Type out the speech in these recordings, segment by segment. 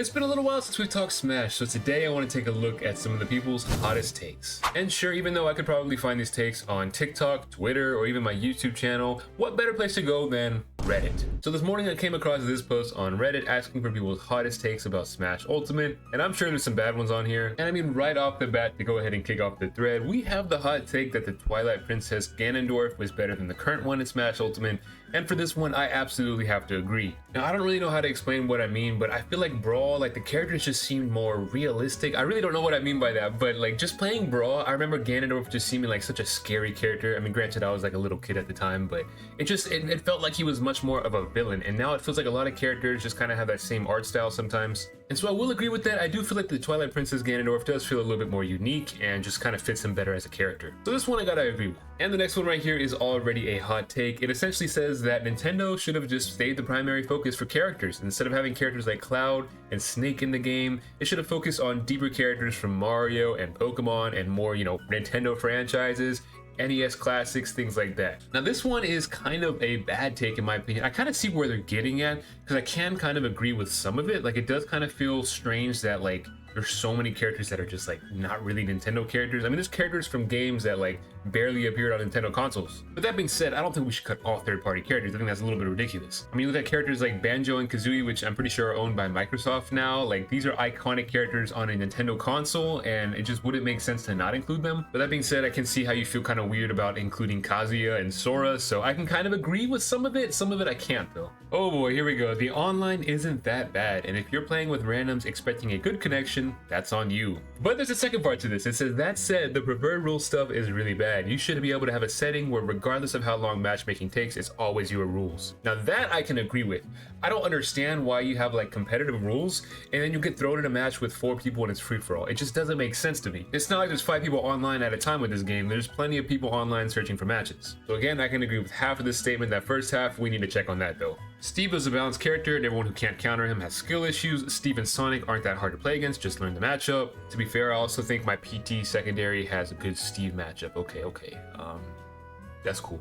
It's been a little while since we talked Smash, so today I want to take a look at some of the people's hottest takes. And sure, even though I could probably find these takes on TikTok, Twitter, or even my YouTube channel, what better place to go than Reddit? So this morning I came across this post on Reddit asking for people's hottest takes about Smash Ultimate, and I'm sure there's some bad ones on here. And I mean, right off the bat, to go ahead and kick off the thread, we have the hot take that the Twilight Princess Ganondorf was better than the current one in Smash Ultimate, and for this one, I absolutely have to agree. Now, I don't really know how to explain what I mean, but I feel like Brawl, like the characters just seemed more realistic. I really don't know what I mean by that, but like just playing Brawl, I remember Ganondorf just seeming like such a scary character. I mean, granted, I was like a little kid at the time, but it felt like he was much more of a villain, and now it feels like a lot of characters just kind of have that same art style sometimes. And so I will agree with that. I do feel like the Twilight Princess Ganondorf does feel a little bit more unique and just kind of fits him better as a character. So this one I gotta agree with. And the next one right here is already a hot take. It essentially says that Nintendo should have just stayed the primary focus for characters. Instead of having characters like Cloud and Snake in the game, it should have focused on deeper characters from Mario and Pokemon and more, Nintendo franchises, NES classics, things like that. Now this one is kind of a bad take in my opinion. I kind of see where they're getting at because I can kind of agree with some of it. Like it does kind of feel strange that like there's so many characters that are just like not really Nintendo characters. I mean, there's characters from games that like barely appeared on Nintendo consoles. But that being said, I don't think we should cut all third-party characters. I think that's a little bit ridiculous. I mean, you look at characters like Banjo and Kazooie, which I'm pretty sure are owned by Microsoft now. Like these are iconic characters on a Nintendo console, and it just wouldn't make sense to not include them. But that being said, I can see how you feel kind of weird about including Kazuya and Sora, so I can kind of agree with some of it. Some of it I can't though. Oh boy, here we go. The online isn't that bad, and if you're playing with randoms expecting a good connection, that's on you. But there's a second part to this. It says, that said, the preferred rule stuff is really bad. You should be able to have a setting where regardless of how long matchmaking takes, it's always your rules. Now that I can agree with. I don't understand why you have like competitive rules and then you get thrown in a match with 4 people and it's free for all. It just doesn't make sense to me. It's not like there's 5 people online at a time with this game. There's plenty of people online searching for matches. So again, I can agree with half of this statement. That first half, we need to check on that though. Steve is a balanced character, and everyone who can't counter him has skill issues. Steve and Sonic aren't that hard to play against, just learn the matchup. To be fair, I also think my PT secondary has a good Steve matchup. Okay. That's cool.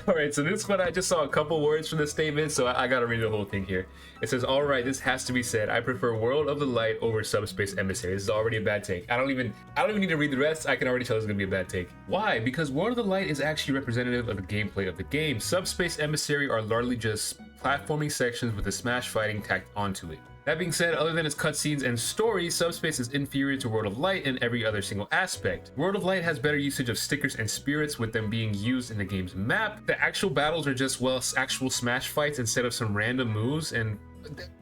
Alright, so this one I just saw a couple words from the statement, so I gotta read the whole thing here. It says, alright, this has to be said. I prefer World of the Light over Subspace Emissary. This is already a bad take. I don't even need to read the rest. I can already tell it's gonna be a bad take. Why? Because World of the Light is actually representative of the gameplay of the game. Subspace Emissary are largely just platforming sections with the Smash fighting tacked onto it. That being said, other than its cutscenes and story, Subspace is inferior to World of Light in every other single aspect. World of Light has better usage of stickers and spirits with them being used in the game's map. The actual battles are just, well, actual Smash fights instead of some random moves, and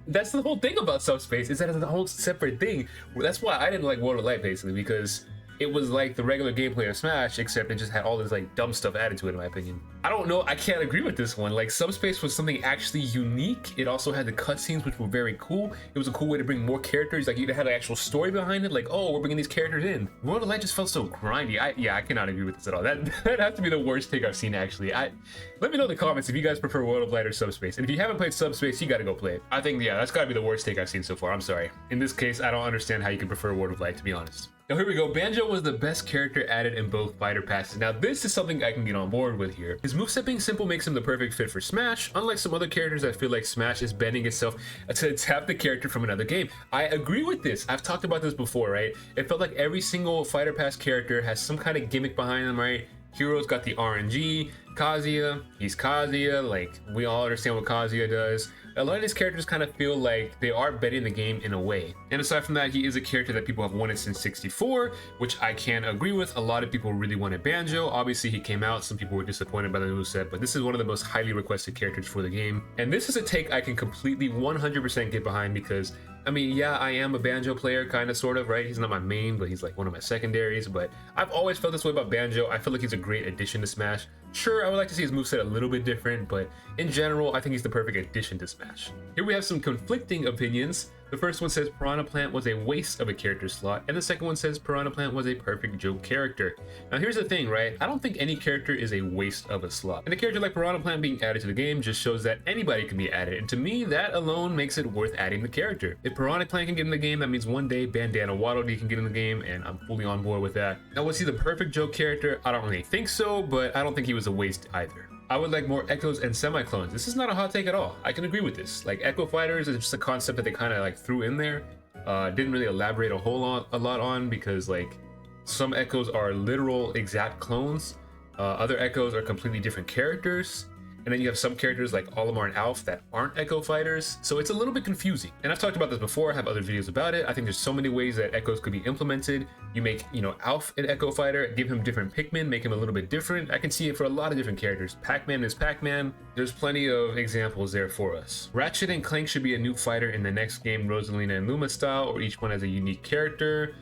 that's the whole thing about Subspace, is that it's a whole separate thing. That's why I didn't like World of Light, basically, because it was like the regular gameplay of Smash, except it just had all this like dumb stuff added to it, in my opinion. I don't know, I can't agree with this one. Like Subspace was something actually unique. It also had the cutscenes, which were very cool. It was a cool way to bring more characters. Like you had an actual story behind it. Like, oh, we're bringing these characters in. World of Light just felt so grindy. I cannot agree with this at all. That has to be the worst take I've seen actually. Let me know in the comments if you guys prefer World of Light or Subspace. And if you haven't played Subspace, you gotta go play it. I think, yeah, that's gotta be the worst take I've seen so far. I'm sorry. In this case, I don't understand how you can prefer World of Light, to be honest. Now here we go. Banjo was the best character added in both fighter passes. Now this is something I can get on board with here. His moveset being simple makes him the perfect fit for Smash. Unlike some other characters, I feel like Smash is bending itself to tap the character from another game. I agree with this. I've talked about this before, right? It felt like every single fighter pass character has some kind of gimmick behind them, right? Hero's got the RNG. Kazuya, he's Kazuya, like we all understand what Kazuya does. A lot of these characters kind of feel like they are betting the game in a way. And aside from that, he is a character that people have wanted since 64, which I can agree with. A lot of people really wanted Banjo. Obviously he came out, some people were disappointed by the moveset, but this is one of the most highly requested characters for the game. And this is a take I can completely 100% get behind because I mean, yeah, I am a Banjo player, kind of, sort of, right? He's not my main, but he's like one of my secondaries. But I've always felt this way about Banjo. I feel like he's a great addition to Smash. Sure, I would like to see his moveset a little bit different, but in general, I think he's the perfect addition to Smash. Here we have some conflicting opinions. The first one says Piranha Plant was a waste of a character slot, and the second one says Piranha Plant was a perfect joke character. Now here's the thing, right? I don't think any character is a waste of a slot. And a character like Piranha Plant being added to the game just shows that anybody can be added, and to me, that alone makes it worth adding the character. If Piranha Plant can get in the game, that means one day Bandana Waddle Dee can get in the game, and I'm fully on board with that. Now was he the perfect joke character? I don't really think so, but I don't think he was a waste either. I would like more Echoes and semi-clones. This is not a hot take at all. I can agree with this. Like, Echo Fighters is just a concept that they kind of like threw in there. Didn't really elaborate a lot on, because like some Echoes are literal exact clones. Other Echoes are completely different characters. And then you have some characters like Olimar and Alf that aren't Echo Fighters, so it's a little bit confusing. And I've talked about this before, I have other videos about it. I think there's so many ways that Echoes could be implemented. You make, Alf an Echo Fighter, give him different Pikmin, make him a little bit different. I can see it for a lot of different characters. Pac-Man is Pac-Man. There's plenty of examples there for us. Ratchet and Clank should be a new fighter in the next game, Rosalina and Luma style, or each one has a unique character.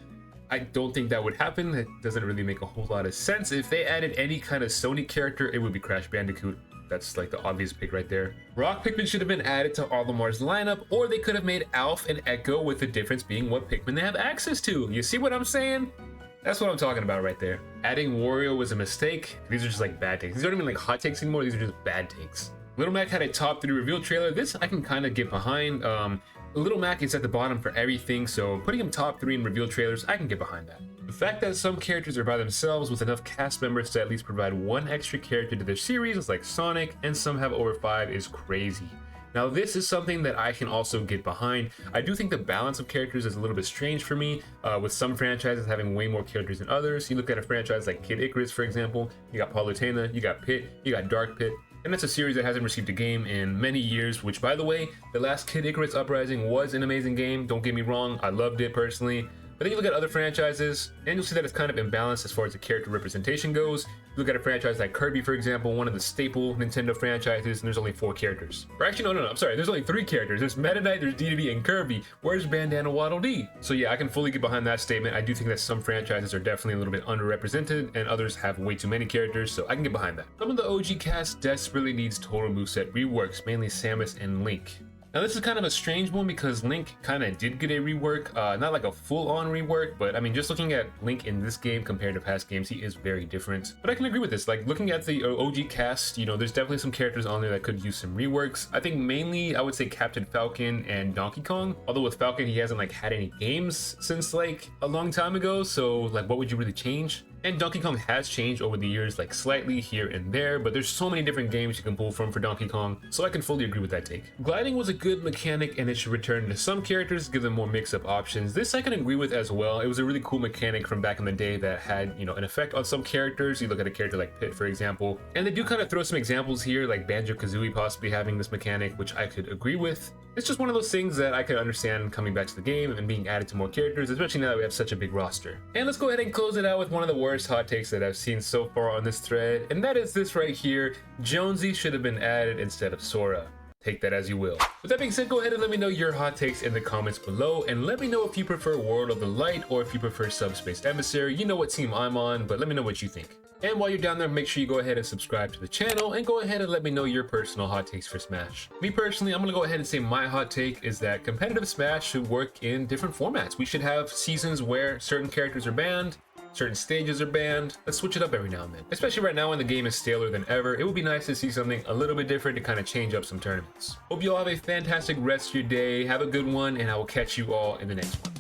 I don't think that would happen. That doesn't really make a whole lot of sense. If they added any kind of Sony character, it would be Crash Bandicoot. That's like the obvious pick right there. Rock Pikmin should have been added to Olimar's lineup, or they could have made Alf and Echo, with the difference being what Pikmin they have access to. You see what I'm saying? That's what I'm talking about right there. Adding Wario was a mistake. These are just like bad takes. These aren't even like hot takes anymore. These are just bad takes. Little Mac had a top 3 reveal trailer. This I can kind of get behind. Little Mac is at the bottom for everything, so putting him top 3 in reveal trailers, I can get behind that. The fact that some characters are by themselves with enough cast members to at least provide one extra character to their series, like Sonic, and some have over 5, is crazy. Now this is something that I can also get behind. I do think the balance of characters is a little bit strange for me, with some franchises having way more characters than others. You look at a franchise like Kid Icarus, for example, you got Palutena, you got Pit, you got Dark Pit, and that's a series that hasn't received a game in many years, which, by the way, the last Kid Icarus Uprising was an amazing game. Don't get me wrong, I loved it personally. But then you look at other franchises, and you'll see that it's kind of imbalanced as far as the character representation goes. You look at a franchise like Kirby, for example, one of the staple Nintendo franchises, and there's only 4 characters. Or actually, no, I'm sorry, there's only 3 characters. There's Meta Knight, there's Dedede, and Kirby. Where's Bandana Waddle Dee? So yeah, I can fully get behind that statement. I do think that some franchises are definitely a little bit underrepresented, and others have way too many characters, so I can get behind that. Some of the OG cast desperately needs total moveset reworks, mainly Samus and Link. Now this is kind of a strange one because Link kind of did get a rework, not like a full-on rework, but I mean, just looking at Link in this game compared to past games, he is very different. But I can agree with this. Like, looking at the OG cast, there's definitely some characters on there that could use some reworks. I think mainly I would say Captain Falcon and Donkey Kong. Although with Falcon, he hasn't like had any games since like a long time ago, so like what would you really change? And Donkey Kong has changed over the years, like slightly here and there, but there's so many different games you can pull from for Donkey Kong, so I can fully agree with that take. Gliding was a good mechanic and it should return to some characters, give them more mix-up options. This I can agree with as well. It was a really cool mechanic from back in the day that had, an effect on some characters. You look at a character like Pit, for example, and they do kind of throw some examples here, like Banjo-Kazooie possibly having this mechanic, which I could agree with. It's just one of those things that I could understand coming back to the game and being added to more characters, especially now that we have such a big roster. And let's go ahead and close it out with one of the worst hot takes that I've seen so far on this thread, and that is this right here: Jonesy should have been added instead of Sora. Take that as you will. With that being said, go ahead and let me know your hot takes in the comments below, and let me know if you prefer World of the Light or if you prefer Subspace Emissary. You know what team I'm on, but let me know what you think. And while you're down there, make sure you go ahead and subscribe to the channel, and go ahead and let me know your personal hot takes for Smash. Me personally, I'm gonna go ahead and say my hot take is that competitive Smash should work in different formats. We should have seasons where certain characters are banned, certain stages are banned. Let's switch it up every now and then. Especially right now when the game is staler than ever, it would be nice to see something a little bit different to kind of change up some tournaments. Hope you all have a fantastic rest of your day. Have a good one, and I will catch you all in the next one.